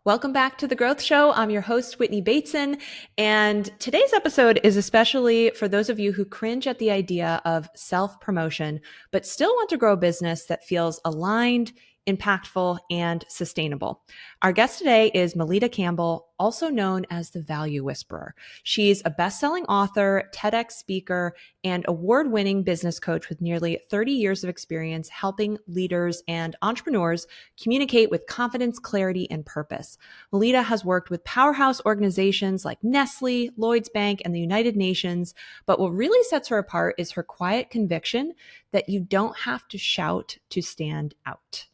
Welcome back to The Growth Show. I'm your host, Whitney Bateson. And today's episode is especially for those of you who cringe at the idea of self-promotion, but still want to grow a business that feels aligned, impactful, and sustainable. Our guest today is Melitta Campbell, also known as the Value Whisperer. She's a best-selling author, TEDx speaker, and award-winning business coach with nearly 30 years of experience helping leaders and entrepreneurs communicate with confidence, clarity, and purpose. Melita has worked with powerhouse organizations like Nestle, Lloyds Bank, and the United Nations, but what really sets her apart is her quiet conviction that you don't have to shout to stand out.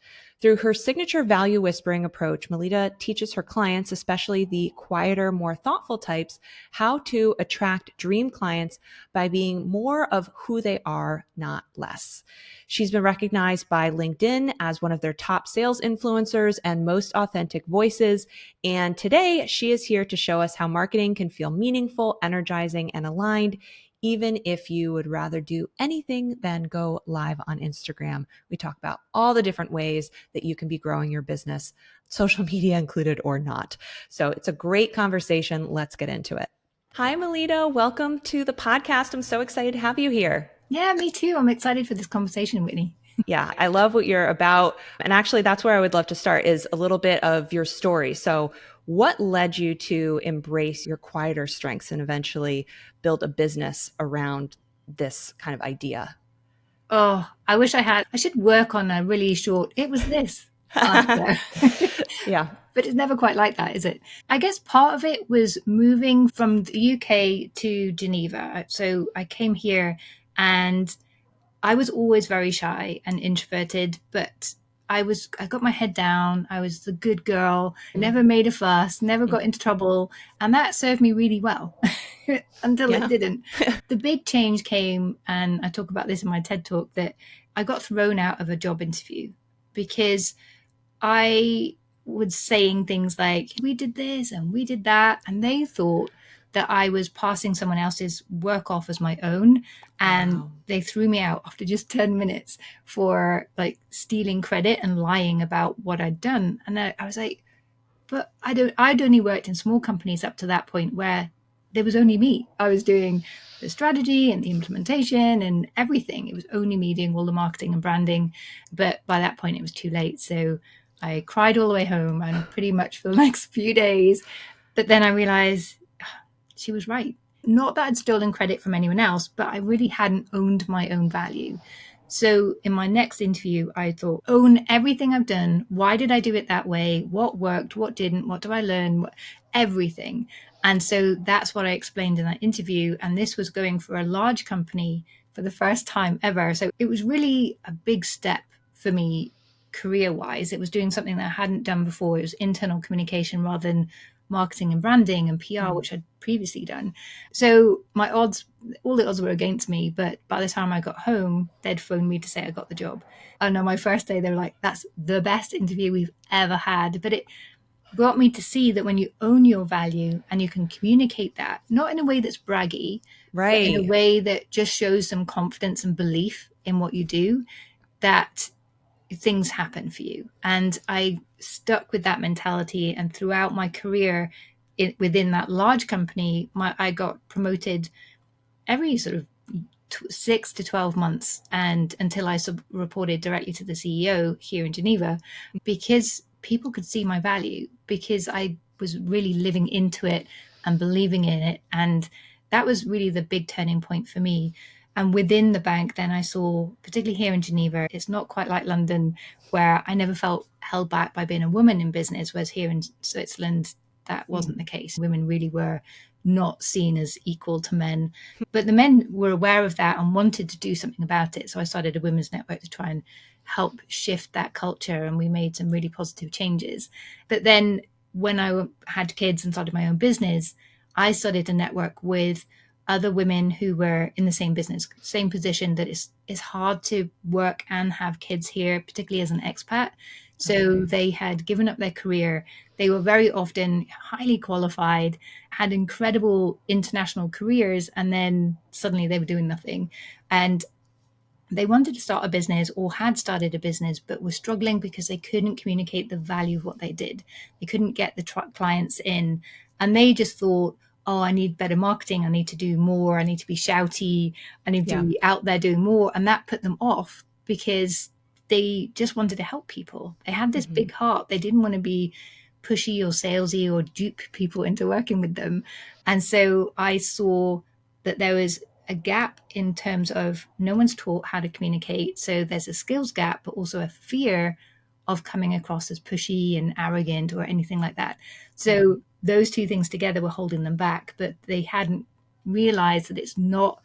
Through her signature value whispering approach, Melita teaches her clients, especially the quieter, more thoughtful types, how to attract dream clients by being more of who they are, not less. She's been recognized by LinkedIn as one of their top sales influencers and most authentic voices. And today she is here to show us how marketing can feel meaningful, energizing, and aligned, even if you would rather do anything than go live on Instagram. We talk about all the different ways that you can be growing your business, social media included or not. So it's a great conversation. Let's get into it. Hi, Melita. Welcome to the podcast. I'm so excited to have you here. Yeah, me too. I'm excited for this conversation, Whitney. Yeah, I love what you're about. And actually, that's where I would love to start is a little bit of your story. So what led you to embrace your quieter strengths and eventually build a business around this kind of idea? Oh, I wish I should work on a really short, it was this answer. Yeah. But it's never quite like that, is it? I guess part of it was moving from the UK to Geneva. So I came here and I was always very shy and introverted, but I got my head down. I was the good girl, never made a fuss, never got into trouble. And that served me really well until it didn't. The big change came, and I talk about this in my TED talk, that I got thrown out of a job interview because I was saying things like, we did this and we did that. And they thought that I was passing someone else's work off as my own. And they threw me out after just 10 minutes for like stealing credit and lying about what I'd done. And I was like, but I'd only worked in small companies up to that point where there was only me. I was doing the strategy and the implementation and everything. It was only me doing all the marketing and branding. But by that point, it was too late. So I cried all the way home and pretty much for the next few days. But then I realized she was right. Not that I'd stolen credit from anyone else, but I really hadn't owned my own value. So in my next interview, I thought, own everything I've done. Why did I do it that way? What worked? What didn't? What do I learn? Everything. And so that's what I explained in that interview. And this was going for a large company for the first time ever. So it was really a big step for me career-wise. It was doing something that I hadn't done before. It was internal communication rather than marketing and branding and PR, which I'd previously done. So all the odds were against me. But by the time I got home, they'd phoned me to say I got the job. And on my first day, they were like, that's the best interview we've ever had. But it brought me to see that when you own your value and you can communicate that, not in a way that's braggy, but in a way that just shows some confidence and belief in what you do, that things happen for you. And I stuck with that mentality. And throughout my career within that large company, I got promoted every sort of 6 to 12 months, and until I reported directly to the CEO here in Geneva, because people could see my value, because I was really living into it and believing in it. And that was really the big turning point for me. And within the bank, then I saw, particularly here in Geneva, it's not quite like London, where I never felt held back by being a woman in business, whereas here in Switzerland, that wasn't the case. Women really were not seen as equal to men. But the men were aware of that and wanted to do something about it. So I started a women's network to try and help shift that culture, and we made some really positive changes. But then when I had kids and started my own business, I started to network with other women who were in the same business, same position, that it's hard to work and have kids here, particularly as an expat. So they had given up their career. They were very often highly qualified, had incredible international careers, and then suddenly they were doing nothing. And They wanted to start a business or had started a business, but were struggling because they couldn't communicate the value of what they did. They couldn't get the clients in. And they just thought, oh, I need better marketing. I need to do more. I need to be shouty. I need to Yeah. be out there doing more. And that put them off because they just wanted to help people. They had this big heart. They didn't want to be pushy or salesy or dupe people into working with them. And so I saw that there was a gap in terms of no one's taught how to communicate. So there's a skills gap, but also a fear of coming across as pushy and arrogant or anything like that. So those two things together were holding them back, but they hadn't realized that it's not,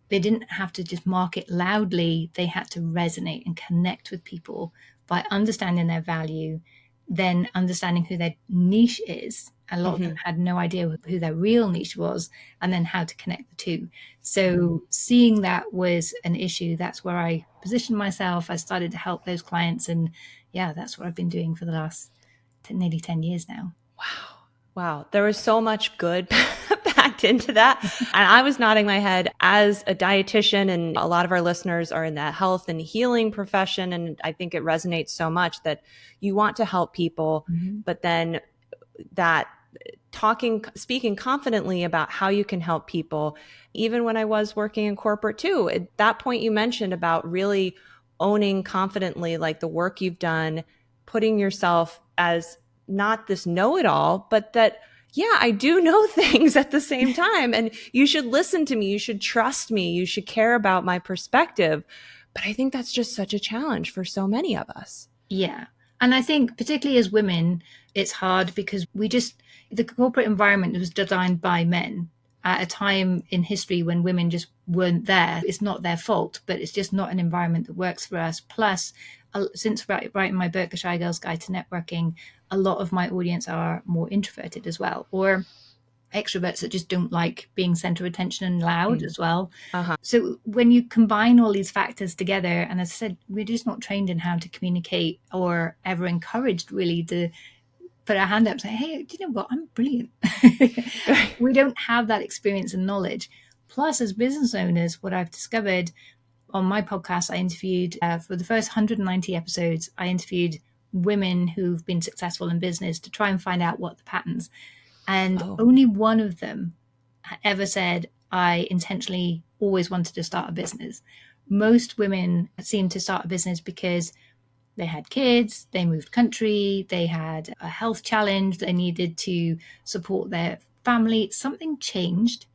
they didn't have to just market loudly. They had to resonate and connect with people by understanding their value, then understanding who their niche is. A lot of them had no idea who their real niche was, and then how to connect the two. So seeing that was an issue, that's where I positioned myself. I started to help those clients. And yeah, that's what I've been doing for the last nearly 10 years now. Wow. Wow. There was so much good packed into that. And I was nodding my head as a dietitian, and a lot of our listeners are in that health and healing profession. And I think it resonates so much that you want to help people, but then that speaking confidently about how you can help people. Even when I was working in corporate too, at that point you mentioned about really owning confidently, like the work you've done, putting yourself as not this know-it-all, but that, yeah, I do know things at the same time. And you should listen to me. You should trust me. You should care about my perspective. But I think that's just such a challenge for so many of us. Yeah. And I think particularly as women, it's hard because the corporate environment was designed by men at a time in history when women just weren't there. It's not their fault, but it's just not an environment that works for us. Plus, since writing my book, A Shy Girl's Guide to Networking, a lot of my audience are more introverted as well, or extroverts that just don't like being center of attention and loud as well. So when you combine all these factors together, and as I said, we're just not trained in how to communicate or ever encouraged really to put our hand up and say, hey, do you know what? I'm brilliant. We don't have that experience and knowledge. Plus, as business owners, what I've discovered on my podcast, I interviewed for the first 190 episodes, I interviewed women who've been successful in business to try and find out what the patterns. And only one of them ever said, I intentionally always wanted to start a business. Most women seem to start a business because they had kids, they moved country, they had a health challenge, they needed to support their family. Something changed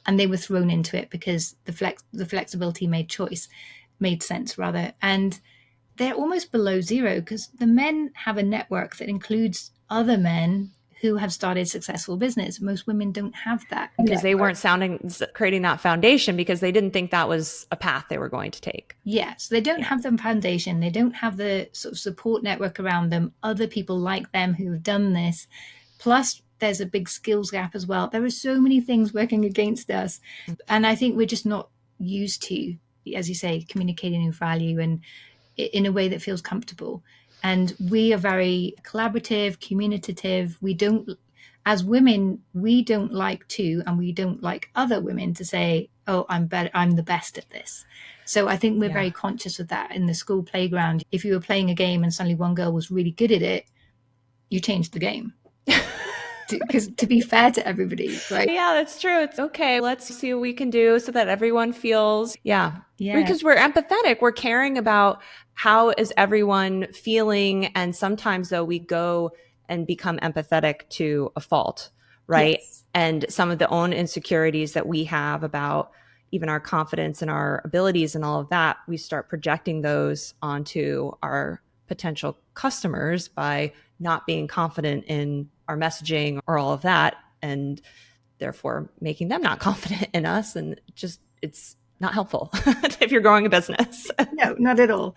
and they were thrown into it because the flexibility made sense rather. And they're almost below zero because the men have a network that includes other men who have started successful business. Most women don't have that because they network. weren't creating that foundation because they didn't think that was a path they were going to take. Yeah, so they don't have the foundation. They don't have the sort of support network around them, other people like them who have done this. Plus, there's a big skills gap as well. There are so many things working against us. And I think we're just not used to, as you say, communicating with value and in a way that feels comfortable. And we are very collaborative, communicative. We don't, as women, we don't like to, and we don't like other women to say, oh, I'm better, I'm the best at this. So I think we're very conscious of that in the school playground. If you were playing a game and suddenly one girl was really good at it, you changed the game. Because to be fair to everybody, right? Yeah, that's true. It's okay. Let's see what we can do so that everyone feels, because we're empathetic. We're caring about how is everyone feeling. And sometimes though, we go and become empathetic to a fault, right? Yes. And some of the own insecurities that we have about even our confidence and our abilities and all of that, we start projecting those onto our potential customers by not being confident in our messaging or all of that, and therefore making them not confident in us. And just, it's not helpful if you're growing a business. No, not at all.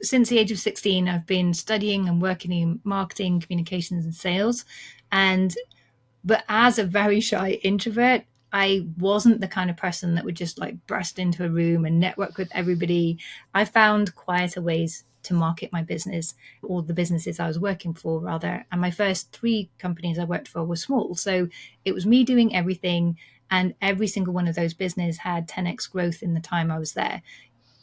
Since the age of 16, I've been studying and working in marketing, communications, and sales. But as a very shy introvert, I wasn't the kind of person that would just like burst into a room and network with everybody. I found quieter ways to market my business, or the businesses I was working for rather. And my first 3 companies I worked for were small. So it was me doing everything. And every single one of those businesses had 10x growth in the time I was there.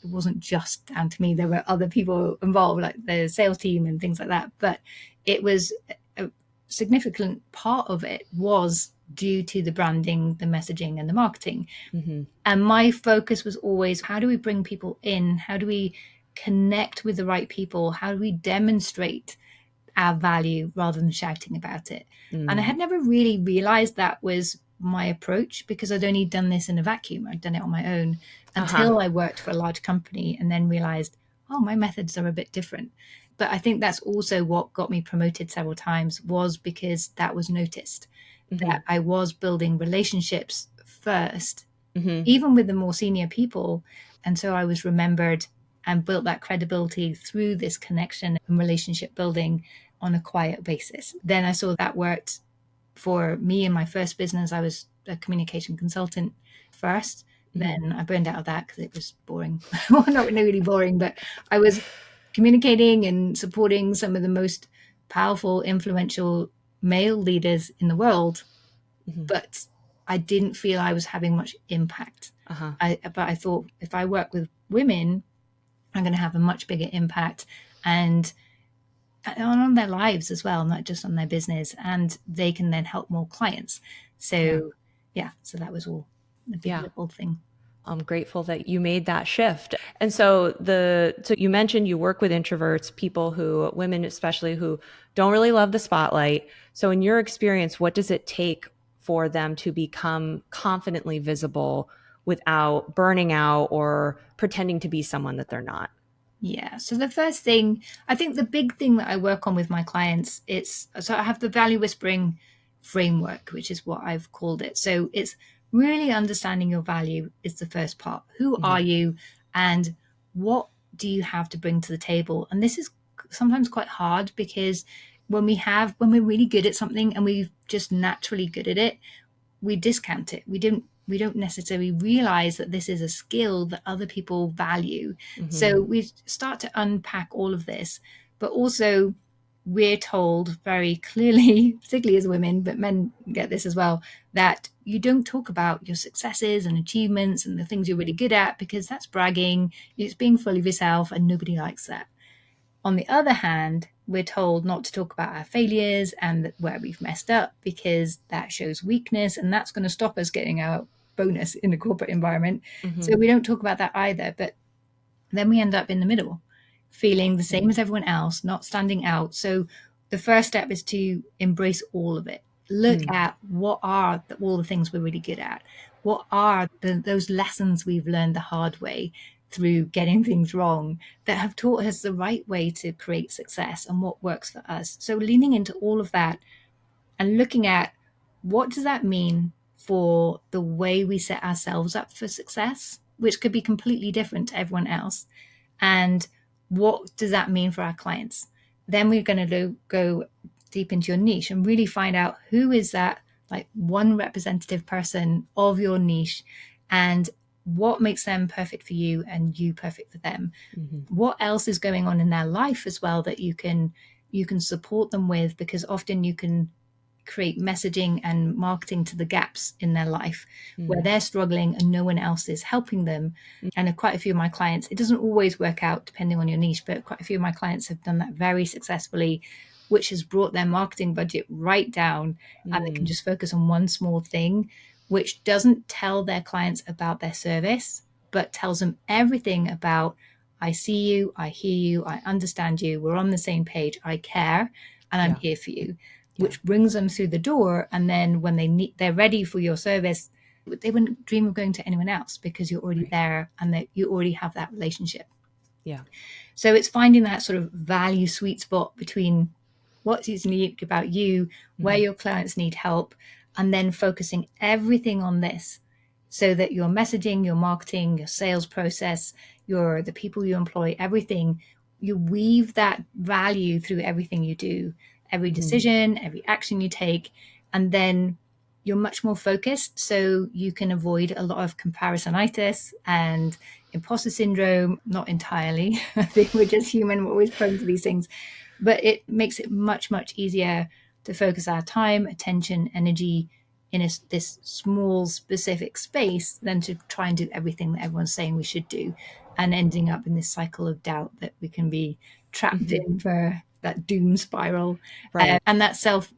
it wasn't just down to me. There were other people involved, like the sales team and things like that. But it was a significant part of it was due to the branding, the messaging, and the marketing. Mm-hmm. And my focus was always, how do we bring people in? How do we connect with the right people? How do we demonstrate our value rather than shouting about it? And I had never really realized that was my approach, because I'd only done this in a vacuum. I'd done it on my own until I worked for a large company and then realized, oh, my methods are a bit different. But I think that's also what got me promoted several times, was because that was noticed, that I was building relationships first, even with the more senior people. And so I was remembered and built that credibility through this connection and relationship building on a quiet basis. Then I saw that worked for me in my first business. I was a communication consultant first. Then I burned out of that because it was boring. Well, not really boring, but I was communicating and supporting some of the most powerful, influential male leaders in the world. But I didn't feel I was having much impact. But I thought, if I work with women, I'm going to have a much bigger impact, and on their lives as well, not just on their business, and they can then help more clients. So so that was all a big little thing. I'm grateful that you made that shift. And so you mentioned you work with introverts, people who, women especially, who don't really love the spotlight. So in your experience, what does it take for them to become confidently visible without burning out or pretending to be someone that they're not? Yeah. So the first thing, I think the big thing that I work on with my clients, so I have the value whispering framework, which is what I've called it. So it's really understanding your value is the first part. Who are you, and what do you have to bring to the table? And this is sometimes quite hard, because when we're really good at something and we're just naturally good at it, we discount it. We don't necessarily realize that this is a skill that other people value. So we start to unpack all of this, but also we're told very clearly, particularly as women, but men get this as well, that you don't talk about your successes and achievements and the things you're really good at, because that's bragging, it's being full of yourself, and nobody likes that. On the other hand, we're told not to talk about our failures and where we've messed up, because that shows weakness and that's going to stop us getting our bonus in the corporate environment. So we don't talk about that either. But then we end up in the middle, feeling the same as everyone else, not standing out. So the first step is to embrace all of it. Look at what are all the things we're really good at. What are those lessons we've learned the hard way through getting things wrong that have taught us the right way to create success and what works for us. So leaning into all of that and looking at, what does that mean for the way we set ourselves up for success, which could be completely different to everyone else. And what does that mean for our clients? Then we're going to go deep into your niche and really find out who is that, like, one representative person of your niche, and what makes them perfect for you and you perfect for them. What else is going on in their life as well that you can support them with, because often you can create messaging and marketing to the gaps in their life where they're struggling and no one else is helping them. And quite a few of my clients, it doesn't always work out depending on your niche, but quite a few of my clients have done that very successfully, which has brought their marketing budget right down, and they can just focus on one small thing, which doesn't tell their clients about their service, but tells them everything about, I see you, I hear you, I understand you, we're on the same page, I care, and I'm here for you, which brings them through the door. And then when they're ready for your service, they wouldn't dream of going to anyone else, because you're already there and that you already have that relationship. Yeah. So it's finding that sort of value sweet spot between what's unique about you, where your clients need help, and then focusing everything on this, so that your messaging, your marketing, your sales process, the people you employ, everything, you weave that value through everything you do, every decision, every action you take, and then you're much more focused, so you can avoid a lot of comparisonitis and imposter syndrome. Not entirely. I think we're just human, we're always prone to these things, but it makes it much, much easier to focus our time, attention, energy in this small specific space than to try and do everything that everyone's saying we should do, and ending up in this cycle of doubt that we can be trapped in, for that doom spiral. Right. And that self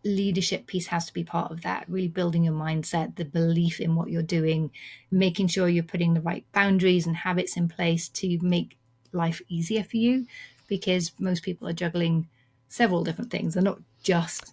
leadership piece has to be part of that, really building your mindset, the belief in what you're doing, making sure you're putting the right boundaries and habits in place to make life easier for you, because most people are juggling several different things. They're not just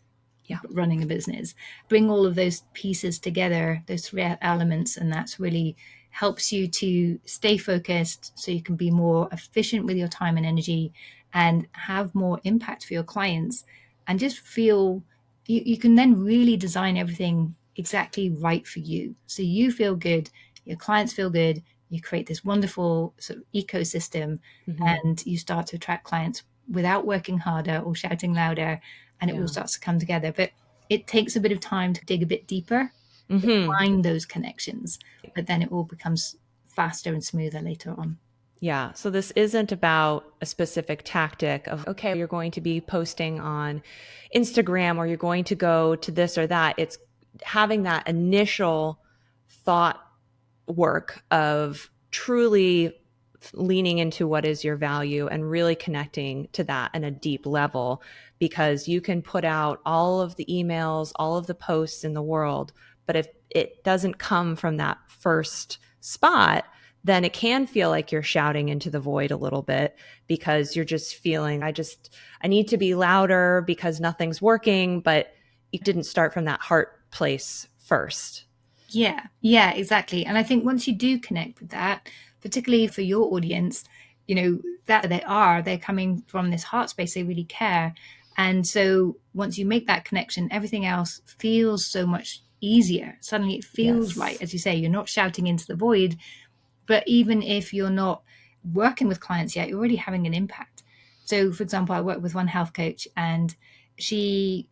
running a business. Bring all of those pieces together, those three elements, and that's really helps you to stay focused so you can be more efficient with your time and energy and have more impact for your clients, and just feel you can then really design everything exactly right for you. So you feel good, your clients feel good, you create this wonderful sort of ecosystem, and you start to attract clients without working harder or shouting louder, and it all starts to come together. But it takes a bit of time to dig a bit deeper, to find those connections, but then it all becomes faster and smoother later on. Yeah. So this isn't about a specific tactic of, okay, you're going to be posting on Instagram or you're going to go to this or that. It's having that initial thought work of truly leaning into what is your value and really connecting to that in a deep level, because you can put out all of the emails, all of the posts in the world, but if it doesn't come from that first spot, then it can feel like you're shouting into the void a little bit, because you're just feeling, I need to be louder because nothing's working, but it didn't start from that heart place first. Yeah, exactly. And I think once you do connect with that, particularly for your audience, that they're coming from this heart space, they really care. And so once you make that connection, everything else feels so much easier. Suddenly it feels right. As you say, you're not shouting into the void, but even if you're not working with clients yet, you're already having an impact. So for example, I work with one health coach, and she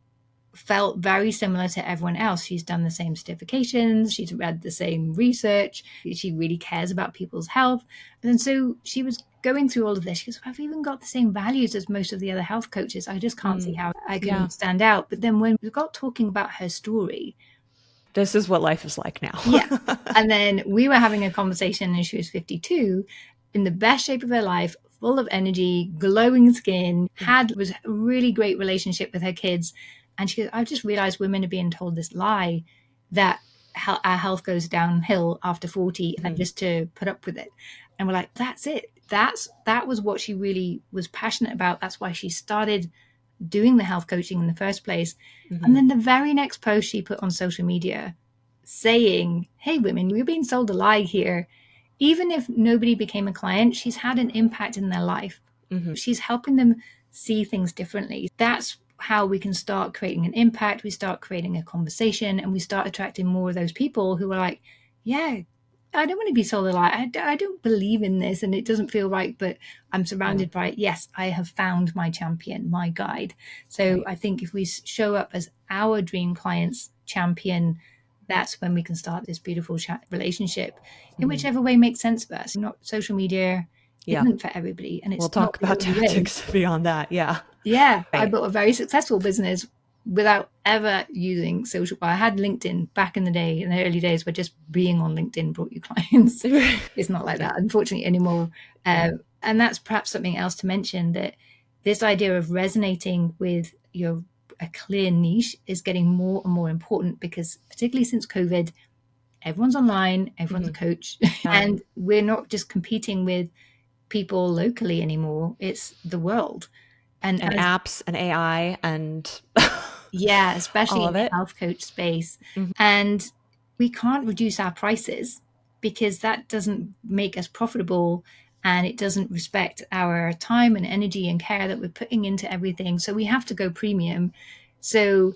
felt very similar to everyone else. She's done the same certifications, she's read the same research, she really cares about people's health. And so she was going through all of this. She goes, I've even got the same values as most of the other health coaches. I just can't see how I can stand out. But then when we got talking about her story, this is what life is like now. Yeah. And then we were having a conversation, and she was 52, in the best shape of her life, full of energy, glowing skin, was a really great relationship with her kids. And she goes, I've just realized women are being told this lie that our health goes downhill after 40, and just to put up with it. And we're like, that's it. That was what she really was passionate about. That's why she started doing the health coaching in the first place. And then the very next post she put on social media saying, hey, women, you're being sold a lie here. Even if nobody became a client, she's had an impact in their life. She's helping them see things differently. That's how we can start creating an impact. We start creating a conversation, and we start attracting more of those people who are like, yeah, I don't want to be sold a lie. I don't believe in this, and it doesn't feel right, but I'm surrounded by, yes, I have found my champion, my guide. So I think if we show up as our dream client's champion, that's when we can start this beautiful relationship in whichever way makes sense for us. Not social media isn't for everybody, and it's we'll talk about tactics beyond that. Yeah, I built a very successful business without ever using social. I had LinkedIn back in the day, in the early days, where just being on LinkedIn brought you clients. It's not like that, unfortunately, anymore. And that's perhaps something else to mention, that this idea of resonating with a clear niche is getting more and more important, because particularly since COVID, everyone's online, everyone's a coach, and we're not just competing with people locally anymore. It's the world. And apps and AI and yeah, especially in the it. health coach space. And we can't reduce our prices, because that doesn't make us profitable, and it doesn't respect our time and energy and care that we're putting into everything. So we have to go premium. So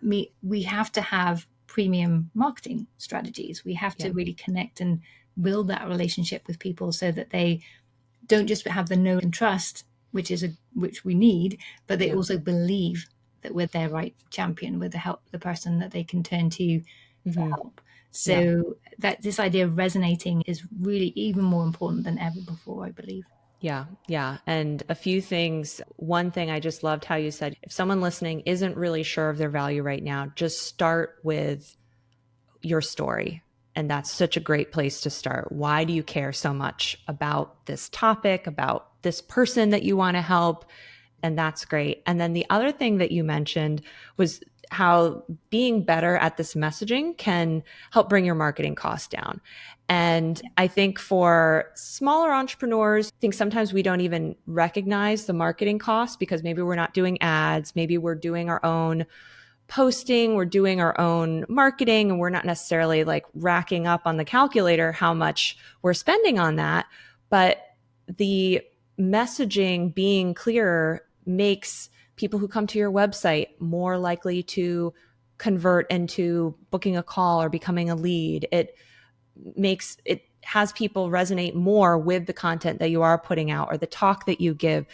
we have to have premium marketing strategies. We have to really connect and build that relationship with people, so that they don't just have the know and trust, which we need, but they also believe that we're their right champion, we're the person that they can turn to for help. So that this idea of resonating is really even more important than ever before, I believe. Yeah, yeah. And a few things. One thing I just loved how you said, if someone listening isn't really sure of their value right now, just start with your story. And that's such a great place to start. Why do you care so much about this topic, about this person that you want to help? And that's great. And then the other thing that you mentioned was how being better at this messaging can help bring your marketing costs down. And I think for smaller entrepreneurs, I think sometimes we don't even recognize the marketing costs because maybe we're not doing ads, maybe we're doing our own posting, we're doing our own marketing, and we're not necessarily like racking up on the calculator how much we're spending on that. But the messaging being clearer makes people who come to your website more likely to convert into booking a call or becoming a lead. It has people resonate more with the content that you are putting out or the talk that you give.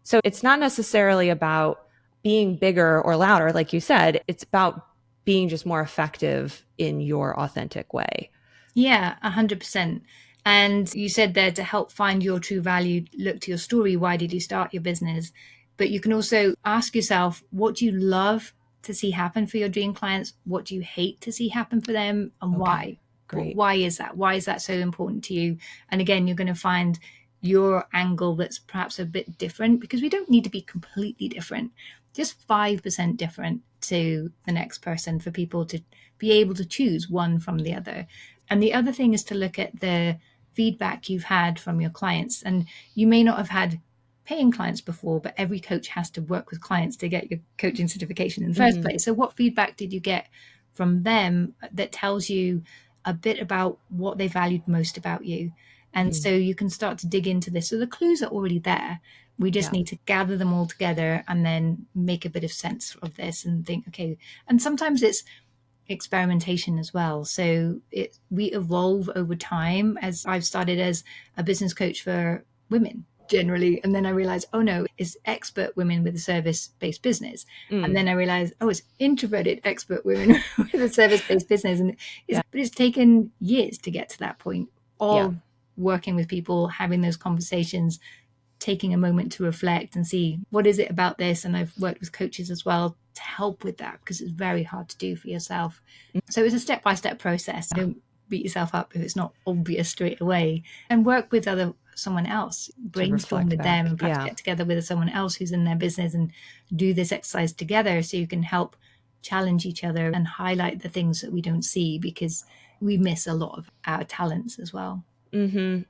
So it's not necessarily about being bigger or louder, like you said. It's about being just more effective in your authentic way. Yeah, 100%. And you said there to help find your true value, look to your story. Why did you start your business? But you can also ask yourself, what do you love to see happen for your dream clients? What do you hate to see happen for them? And Okay, why? great. Why is that? Why is that so important to you? And again, you're going to find your angle that's perhaps a bit different, because we don't need to be completely different, just 5% different to the next person for people to be able to choose one from the other. And the other thing is to look at the feedback you've had from your clients. And you may not have had paying clients before, but every coach has to work with clients to get your coaching certification in the first place. So what feedback did you get from them that tells you a bit about what they valued most about you? And so you can start to dig into this. So the clues are already there. We just Yeah. need to gather them all together and then make a bit of sense of this and think, okay. And sometimes it's experimentation as well. So we evolve over time. As I've started as a business coach for women generally, and then I realized, oh no, it's expert women with a service-based business. And then I realized, oh, it's introverted expert women with a service-based business. And but it's taken years to get to that point Yeah. of working with people, having those conversations, taking a moment to reflect and see what is it about this. And I've worked with coaches as well to help with that, because it's very hard to do for yourself. So it's a step-by-step process. Don't beat yourself up if it's not obvious straight away, and work with someone else, To brainstorm reflect with them, back. and perhaps Yeah. get together with someone else who's in their business and do this exercise together, so you can help challenge each other and highlight the things that we don't see, because we miss a lot of our talents as well.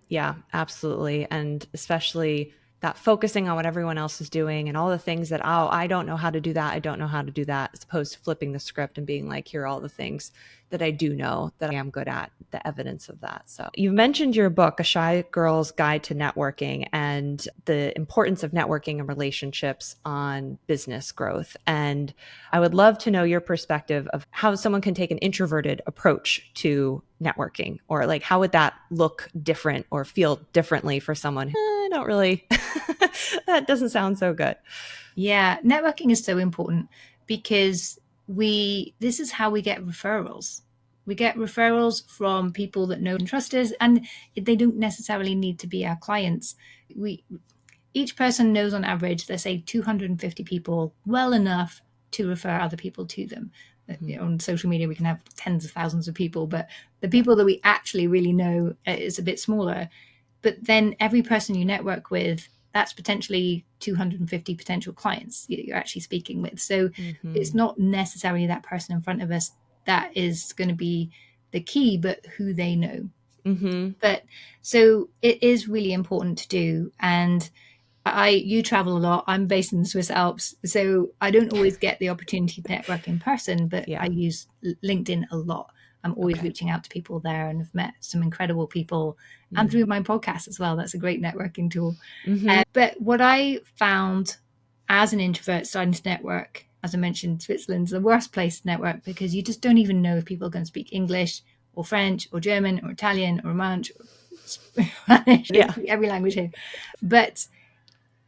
Yeah, absolutely. And especially that focusing on what everyone else is doing and all the things that, oh, I don't know how to do that. I don't know how to do that, as opposed to flipping the script and being like, here are all the things that I do know that I am good at, the evidence of that. So you mentioned your book, A Shy Girl's Guide to Networking, and the importance of networking and relationships on business growth. And I would love to know your perspective of how someone can take an introverted approach to networking, or like how would that look different or feel differently for someone who I don't really that doesn't sound so good. Yeah, networking is so important, because this is how we get referrals. We get referrals from people that know and trust us, and they don't necessarily need to be our clients. We Each person knows on average, let's say 250 people well enough to refer other people to them. On social media, we can have tens of thousands of people, but the people that we actually really know is a bit smaller. But then every person you network with, that's potentially 250 potential clients you're actually speaking with. So it's not necessarily that person in front of us that is going to be the key, but who they know. But so it is really important to do. And you travel a lot. I'm based in the Swiss Alps, so I don't always get the opportunity to network in person, but I Yeah. use LinkedIn a lot. I'm always Okay. reaching out to people there, and have met some incredible people, and through my podcast as well. That's a great networking tool. But what I found as an introvert starting to network, as I mentioned, Switzerland's the worst place to network, because you just don't even know if people are going to speak English or French or German or Italian or Romansh or Spanish. They Yeah. speak every language here. But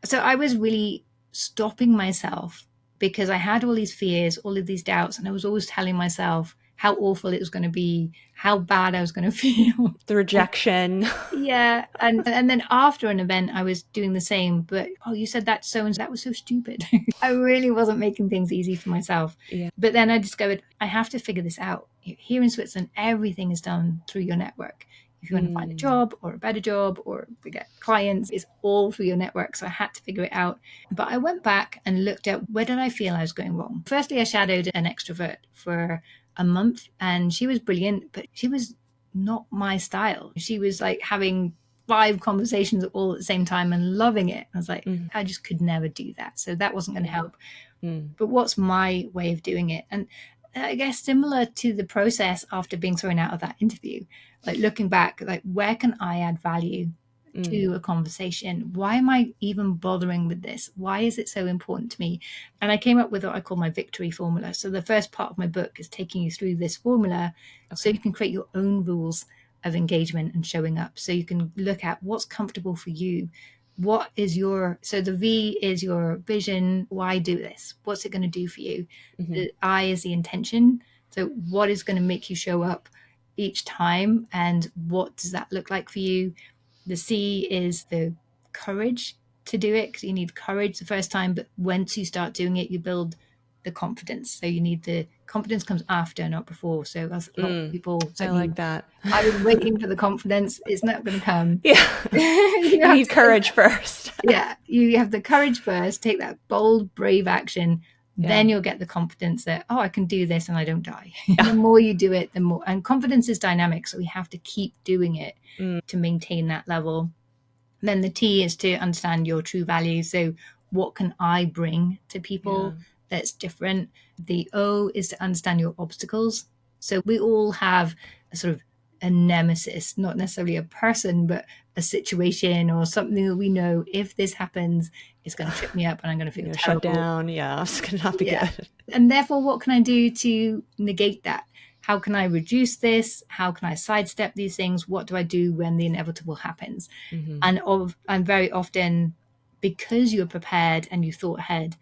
so I was really stopping myself, because I had all these fears, all of these doubts, and I was always telling myself, how awful it was going to be, how bad I was going to feel. The rejection. Yeah. And then after an event, I was doing the same, but oh, you said that so and that was so stupid. I really wasn't making things easy for myself. Yeah. But then I discovered I have to figure this out. Here in Switzerland, everything is done through your network. If you want to find a job or a better job or to get clients, it's all through your network. So I had to figure it out. But I went back and looked at where did I feel I was going wrong. Firstly, I shadowed an extrovert for a month and she was brilliant, but she was not my style. She was like having 5 conversations all at the same time and loving it. I was like, I just could never do that. So that wasn't going to help. But what's my way of doing it? And I guess similar to the process after being thrown out of that interview, like looking back, like where can I add value to a conversation? Why am I even bothering with this? Why is it so important to me? And I came up with what I call my victory formula. So the first part of my book is taking you through this formula so you can create your own rules of engagement and showing up. So you can look at what's comfortable for you. What is so the V is your vision. Why do this? What's it going to do for you? The I is the intention. So what is going to make you show up each time? And what does that look like for you? The C is the courage to do it, because you need courage the first time, but once you start doing it, you build the confidence. So you need the confidence comes after, not before. So as a lot of people, I like that. I was waiting for the confidence. It's not going to come. Yeah. you need courage first. Yeah. You have the courage first, take that bold, brave action. Then you'll get the confidence that, oh, I can do this and I don't die. The more you do it, the more, and confidence is dynamic. So we have to keep doing it to maintain that level. Then the T is to understand your true values. So what can I bring to people that's different? The O is to understand your obstacles. So we all have a sort of a nemesis, not necessarily a person, but a situation or something that we know if this happens, it's going to trip me up and I'm going to feel terrible. Shut down. Yeah, it's going to not be good. And therefore, what can I do to negate that? How can I reduce this? How can I sidestep these things? What do I do when the inevitable happens? And very often, because you're prepared and you thought ahead,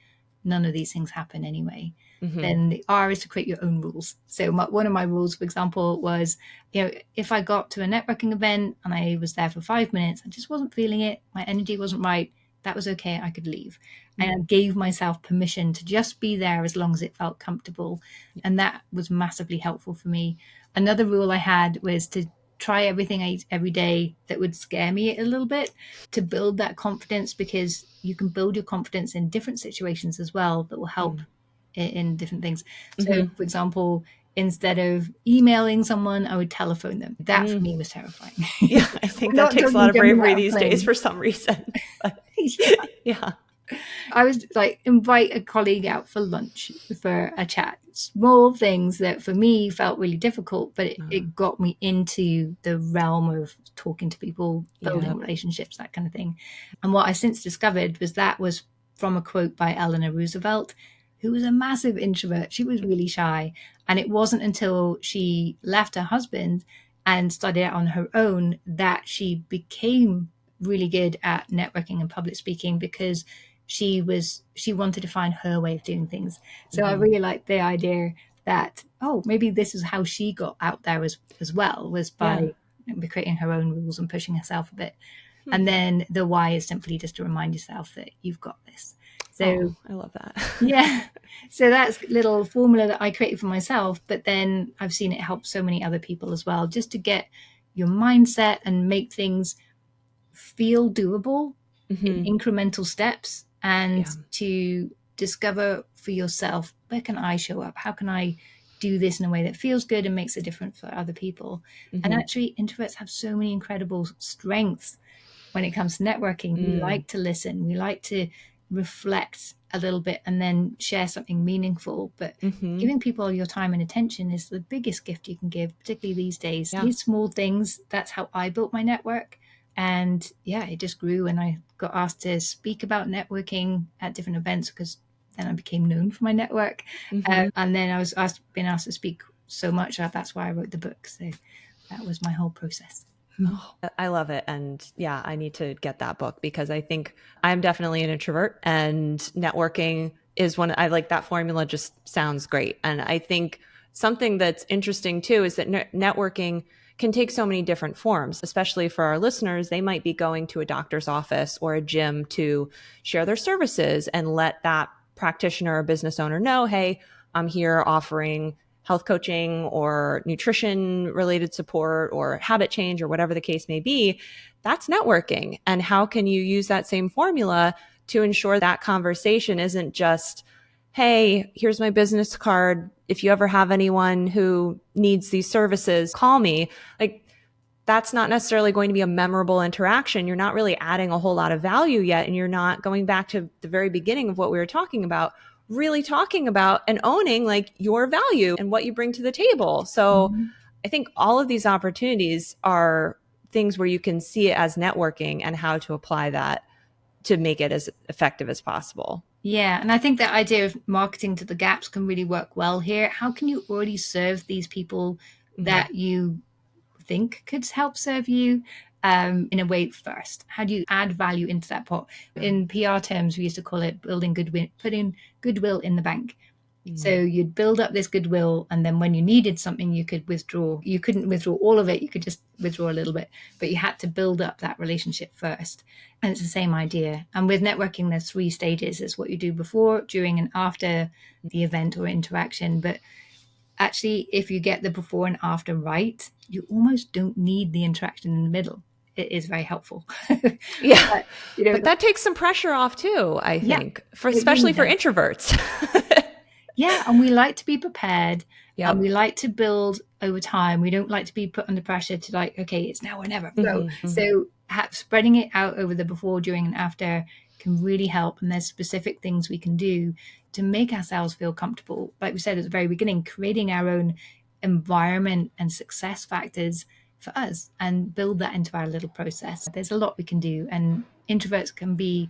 none of these things happen anyway. Then the R is to create your own rules. So one of my rules, for example, was, if I got to a networking event and I was there for 5 minutes, I just wasn't feeling it, my energy wasn't right, that was okay, I could leave. And I gave myself permission to just be there as long as it felt comfortable. And that was massively helpful for me. Another rule I had was to try everything I eat every day that would scare me a little bit, to build that confidence, because you can build your confidence in different situations as well that will help in different things. So, for example, instead of emailing someone, I would telephone them. That for me was terrifying. Yeah, I think that takes a lot of bravery these days for some reason. Yeah. I was like, invite a colleague out for lunch for a chat. Small things that for me felt really difficult, but it got me into the realm of talking to people, building relationships, that kind of thing. And what I since discovered was from a quote by Eleanor Roosevelt, who was a massive introvert. She was really shy. And it wasn't until she left her husband and started out on her own that she became really good at networking and public speaking, because she wanted to find her way of doing things. So I really liked the idea that, maybe this is how she got out there as well, was by creating her own rules and pushing herself a bit. And then the why is simply just to remind yourself that you've got this. So I love that. Yeah. So that's a little formula that I created for myself, but then I've seen it help so many other people as well, just to get your mindset and make things feel doable in incremental steps, and to discover for yourself, where can I show up? How can I do this in a way that feels good and makes a difference for other people? And actually, introverts have so many incredible strengths when it comes to networking. We like to listen. We like to reflect a little bit and then share something meaningful. But giving people your time and attention is the biggest gift you can give, particularly these days. These small things, that's how I built my network. And it just grew, and I got asked to speak about networking at different events, because then I became known for my network. And then I was being asked to speak so much, that's why I wrote the book. So that was my whole process. I love it. And I need to get that book, because I think I'm definitely an introvert, and networking is one. I like that formula, just sounds great. And I think something that's interesting too is that networking can take so many different forms, especially for our listeners. They might be going to a doctor's office or a gym to share their services and let that practitioner or business owner know, hey, I'm here offering health coaching or nutrition related support or habit change or whatever the case may be. That's networking. And how can you use that same formula to ensure that conversation isn't just, hey, here's my business card. If you ever have anyone who needs these services, call me. Like, that's not necessarily going to be a memorable interaction. You're not really adding a whole lot of value yet. And you're not going back to the very beginning of what we were talking about, really talking about and owning like your value and what you bring to the table. So I think all of these opportunities are things where you can see it as networking and how to apply that to make it as effective as possible. Yeah, and I think that idea of marketing to the gaps can really work well here. How can you already serve these people that you think could help serve you in a way first? How do you add value into that pot? In PR terms, we used to call it building goodwill, putting goodwill in the bank. So you'd build up this goodwill, and then when you needed something, you could withdraw. You couldn't withdraw all of it. You could just withdraw a little bit, but you had to build up that relationship first. And it's the same idea. And with networking, there's 3 stages. It's what you do before, during, and after the event or interaction. But actually, if you get the before and after right, you almost don't need the interaction in the middle. It is very helpful. Yeah. But that takes some pressure off too, I think, especially for introverts. Yeah, and we like to be prepared, and we like to build over time. We don't like to be put under pressure to like, okay, it's now or never. So spreading it out over the before, during, and after can really help. And there's specific things we can do to make ourselves feel comfortable. Like we said at the very beginning, creating our own environment and success factors for us and build that into our little process. There's a lot we can do, and introverts can be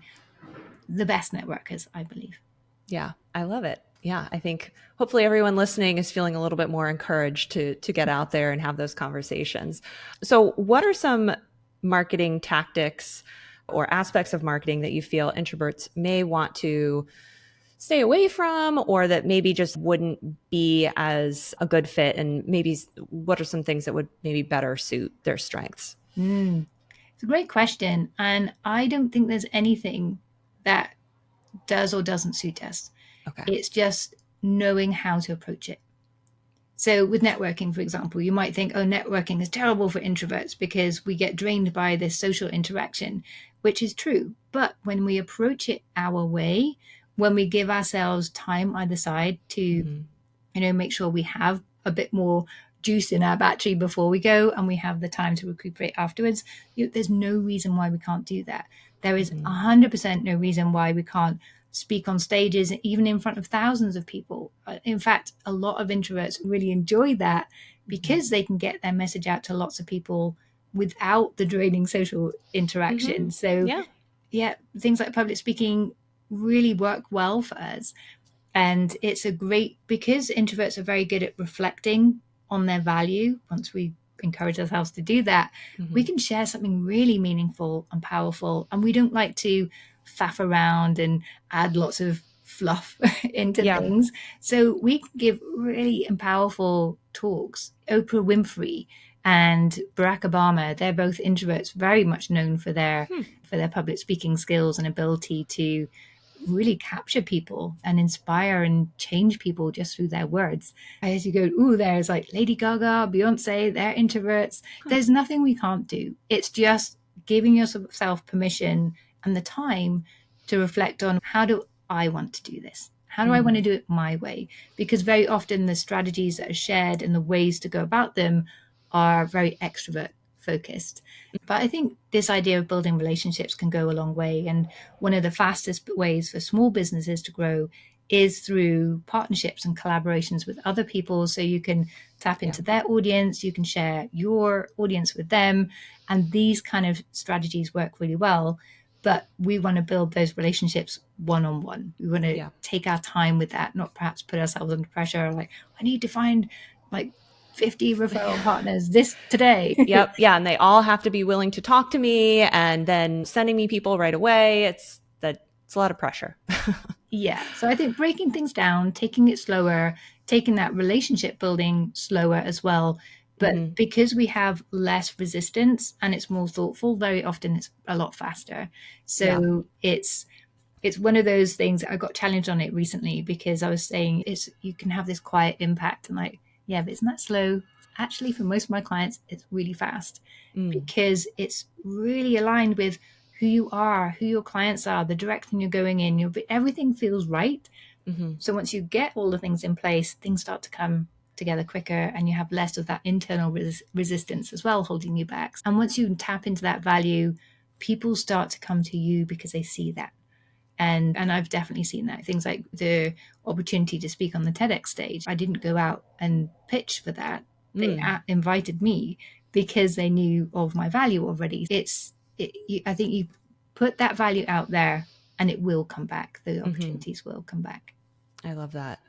the best networkers, I believe. Yeah, I love it. Yeah, I think hopefully everyone listening is feeling a little bit more encouraged to get out there and have those conversations. So what are some marketing tactics or aspects of marketing that you feel introverts may want to stay away from, or that maybe just wouldn't be as a good fit? And maybe what are some things that would maybe better suit their strengths? It's a great question. And I don't think there's anything that does or doesn't suit us. Okay. It's just knowing how to approach it. So with networking, for example, you might think, oh, networking is terrible for introverts because we get drained by this social interaction, which is true. But when we approach it our way, when we give ourselves time either side to, make sure we have a bit more juice in our battery before we go, and we have the time to recuperate afterwards, there's no reason why we can't do that. There is 100% no reason why we can't speak on stages, even in front of thousands of people. In fact, a lot of introverts really enjoy that because they can get their message out to lots of people without the draining social interaction. So things like public speaking really work well for us. And it's because introverts are very good at reflecting on their value. Once we encourage ourselves to do that, we can share something really meaningful and powerful. And we don't like to faff around and add lots of fluff into things. So we can give really powerful talks. Oprah Winfrey and Barack Obama, they're both introverts, very much known for their public speaking skills and ability to really capture people and inspire and change people just through their words. As you go, there's like Lady Gaga, Beyonce, they're introverts. There's nothing we can't do. It's just giving yourself permission and the time to reflect on, how do I want to do this? How do I want to do it my way? Because very often the strategies that are shared and the ways to go about them are very extrovert focused. But I think this idea of building relationships can go a long way. And one of the fastest ways for small businesses to grow is through partnerships and collaborations with other people. So you can tap into their audience, you can share your audience with them. And these kind of strategies work really well. But we want to build those relationships one-on-one. We want to take our time with that, not perhaps put ourselves under pressure. Like, I need to find like 50 referral partners today. Yep. Yeah. And they all have to be willing to talk to me and then sending me people right away. It's a lot of pressure. Yeah. So I think breaking things down, taking it slower, taking that relationship building slower as well. But Hmm. because we have less resistance and it's more thoughtful, very often it's a lot faster. Yeah. So it's one of those things. I got challenged on it recently because I was saying it's you can have this quiet impact and like, yeah, but isn't that slow? Actually, for most of my clients, it's really fast Mm. because it's really aligned with who you are, who your clients are, the direction you're going in. Everything feels right. Hmm. So once you get all the things in place, things start to come together quicker and you have less of that internal resistance as well holding you back. And once you tap into that value, people start to come to you because they see that. And I've definitely seen that. Things like the opportunity to speak on the TEDx stage. I didn't go out and pitch for that. They Mm. invited me because they knew of my value already. I think you put that value out there and it will come back. The Hmm. opportunities will come back. I love that.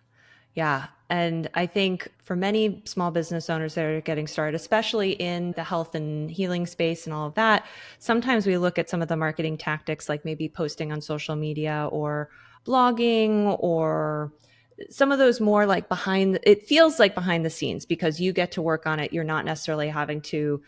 Yeah. And I think for many small business owners that are getting started, especially in the health and healing space and all of that, sometimes we look at some of the marketing tactics, like maybe posting on social media or blogging or some of those more like it feels like behind the scenes because you get to work on it. You're not necessarily having to,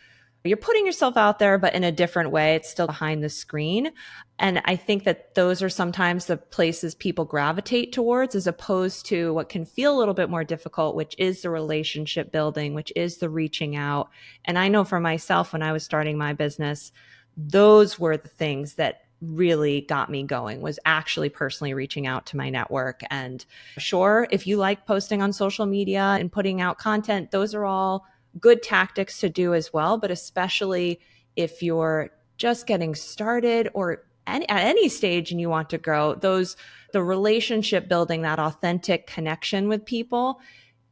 you're putting yourself out there, but in a different way. It's still behind the screen. And I think that those are sometimes the places people gravitate towards as opposed to what can feel a little bit more difficult, which is the relationship building, which is the reaching out. And I know for myself, when I was starting my business, those were the things that really got me going, was actually personally reaching out to my network. And sure, if you like posting on social media and putting out content, those are all good tactics to do as well. But especially if you're just getting started or at any stage and you want to grow, the relationship building, that authentic connection with people,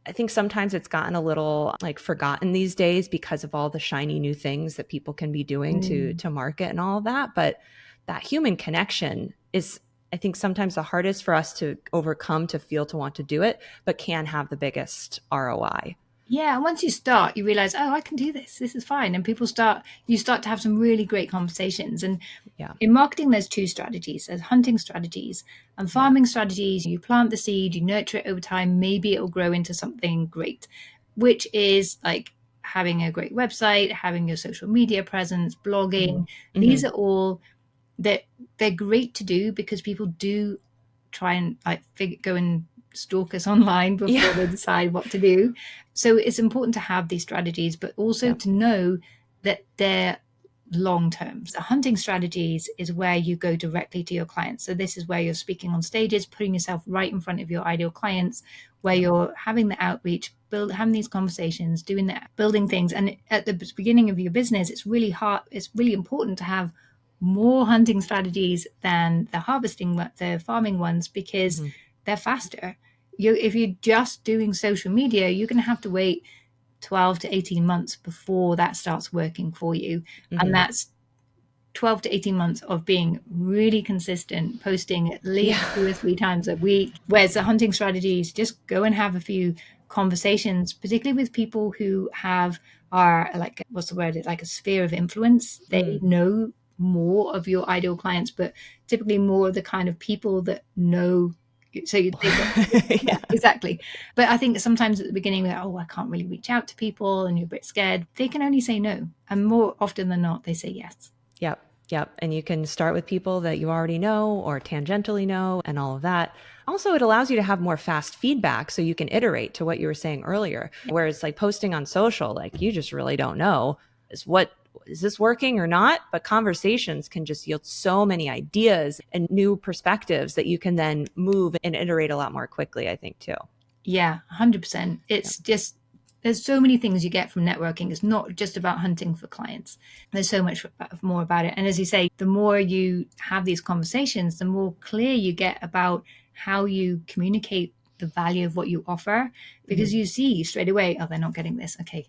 I think sometimes it's gotten a little like forgotten these days because of all the shiny new things that people can be doing Mm. to market and all of that. But that human connection is, I think, sometimes the hardest for us to overcome, to feel, to want to do it, but can have the biggest ROI. Yeah, and once you start, you realize, oh, I can do this. This is fine. And you start to have some really great conversations. And Yeah. in marketing, there's two strategies. There's hunting strategies and Yeah. farming strategies. You plant the seed, you nurture it over time. Maybe it'll grow into something great, which is like having a great website, having your social media presence, Mm-hmm. blogging. Mm-hmm. These are all that they're great to do because people do try and like go and stalk us online Yeah. before they decide what to do. So it's important to have these strategies, but also Yeah. to know that they're long term. So hunting strategies is where you go directly to your clients. So this is where you're speaking on stages, putting yourself right in front of your ideal clients, where Yep. you're having the outreach, having these conversations, doing that, building things. And at the beginning of your business, it's really hard. It's really important to have more hunting strategies than the farming ones, because Mm-hmm. they're faster. If you're just doing social media, you're going to have to wait 12 to 18 months before that starts working for you. And Mm-hmm. that's 12 to 18 months of being really consistent, posting at least Yeah. 2 or 3 times a week. Whereas the hunting strategies, just go and have a few conversations, particularly with people who are like, what's the word? Like a sphere of influence. They Mm. know more of your ideal clients, but typically more of the kind of people that know. So they've got, yeah, Yeah. exactly. But I think sometimes at the beginning, we're, oh, I can't really reach out to people and you're a bit scared. They can only say no. And more often than not, they say yes. Yep. Yep. And you can start with people that you already know or tangentially know and all of that. Also, it allows you to have more fast feedback so you can iterate, to what you were saying earlier. Whereas like posting on social, like you just really don't know is this working or not? But conversations can just yield so many ideas and new perspectives that you can then move and iterate a lot more quickly, I think, too. Yeah, 100%. Yep. It's just, there's so many things you get from networking. It's not just about hunting for clients. There's so much more about it. And as you say, the more you have these conversations, the more clear you get about how you communicate the value of what you offer, Mm-hmm. because you see straight away, oh, they're not getting this. Okay.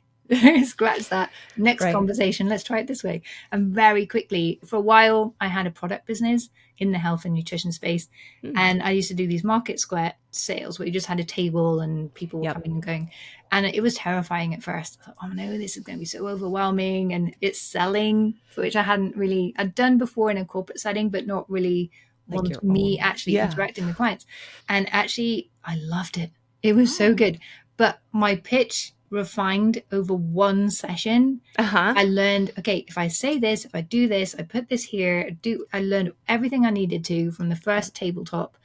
Scratch that. Next Right. conversation, let's try it this way. And very quickly, for a while, I had a product business in the health and nutrition space. Mm. And I used to do these market square sales where you just had a table and people were Yep. coming and going. And it was terrifying at first. I thought, oh no, this is going to be so overwhelming. And it's selling, for which I'd done before in a corporate setting, but not really Like want your me own. actually Yeah. interacting with clients. And actually, I loved it. It was so good. But my pitch refined over one session. Uh-huh. I learned, okay, if I say this, if I do this, I put this here, I learned everything I needed to from the first tabletop.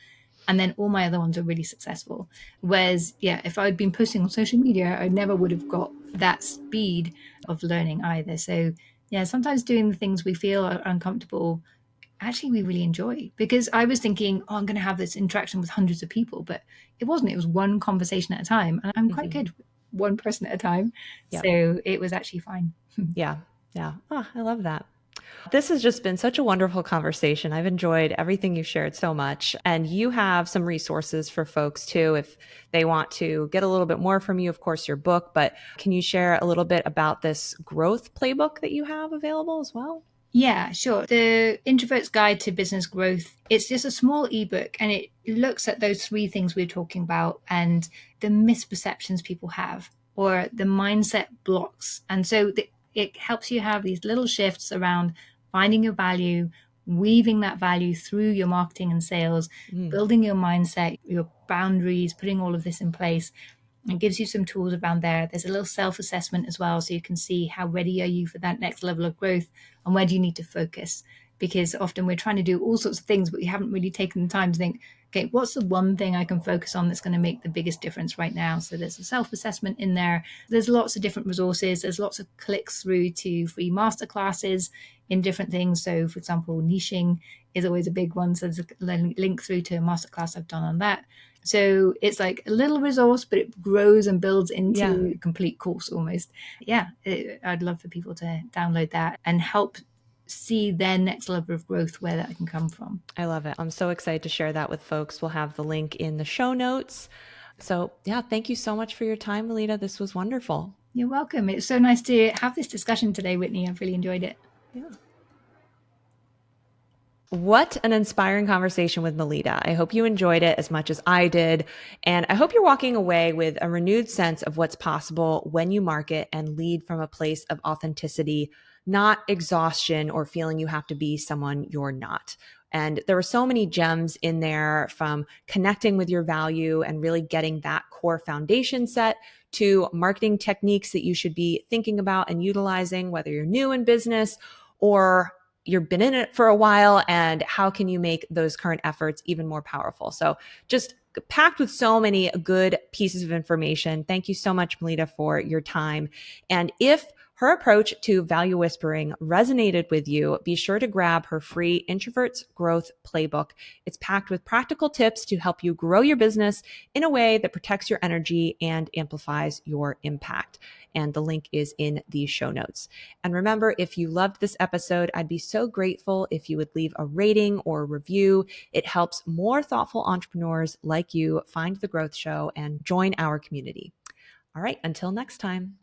And then all my other ones are really successful. Whereas, yeah, if I'd been posting on social media, I never would have got that speed of learning either. So, yeah, sometimes doing the things we feel are uncomfortable, actually, we really enjoy. Because I was thinking, oh, I'm going to have this interaction with hundreds of people, but it wasn't. It was one conversation at a time. And I'm quite good with one person at a time. Yep. So it was actually fine. Yeah. Yeah. Oh, I love that. This has just been such a wonderful conversation. I've enjoyed everything you've shared so much. And you have some resources for folks too, if they want to get a little bit more from you, of course, your book. But can you share a little bit about this growth playbook that you have available as well? Yeah, sure. The Introvert's Guide to Business Growth, it's just a small ebook and it looks at those three things we're talking about and the misperceptions people have or the mindset blocks. And so it helps you have these little shifts around finding your value, weaving that value through your marketing and sales, building your mindset, your boundaries, putting all of this in place. It gives you some tools around there. There's a little self-assessment as well, so you can see how ready are you for that next level of growth and where do you need to focus. Because often we're trying to do all sorts of things, but we haven't really taken the time to think, okay, what's the one thing I can focus on that's going to make the biggest difference right now? So there's a self-assessment in there. There's lots of different resources. There's lots of clicks through to free masterclasses in different things. So for example, niching is always a big one. So there's a link through to a masterclass I've done on that. So it's like a little resource, but it grows and builds into a complete course almost. Yeah, I'd love for people to download that and help see their next level of growth, where that can come from. I love it. I'm so excited to share that with folks. We'll have the link in the show notes. So, yeah, thank you so much for your time, Melita. This was wonderful. You're welcome. It's so nice to have this discussion today, Whitney. I've really enjoyed it. Yeah. What an inspiring conversation with Melita. I hope you enjoyed it as much as I did. And I hope you're walking away with a renewed sense of what's possible when you market and lead from a place of authenticity, not exhaustion or feeling you have to be someone you're not. And there were so many gems in there, from connecting with your value and really getting that core foundation set to marketing techniques that you should be thinking about and utilizing, whether you're new in business or you've been in it for a while, and how can you make those current efforts even more powerful? So just packed with so many good pieces of information. Thank you so much, Melita, for your time. And if her approach to value whispering resonated with you, be sure to grab her free Introverts Growth Playbook. It's packed with practical tips to help you grow your business in a way that protects your energy and amplifies your impact. And the link is in the show notes. And remember, if you loved this episode, I'd be so grateful if you would leave a rating or a review. It helps more thoughtful entrepreneurs like you find the Growth Show and join our community. All right, until next time.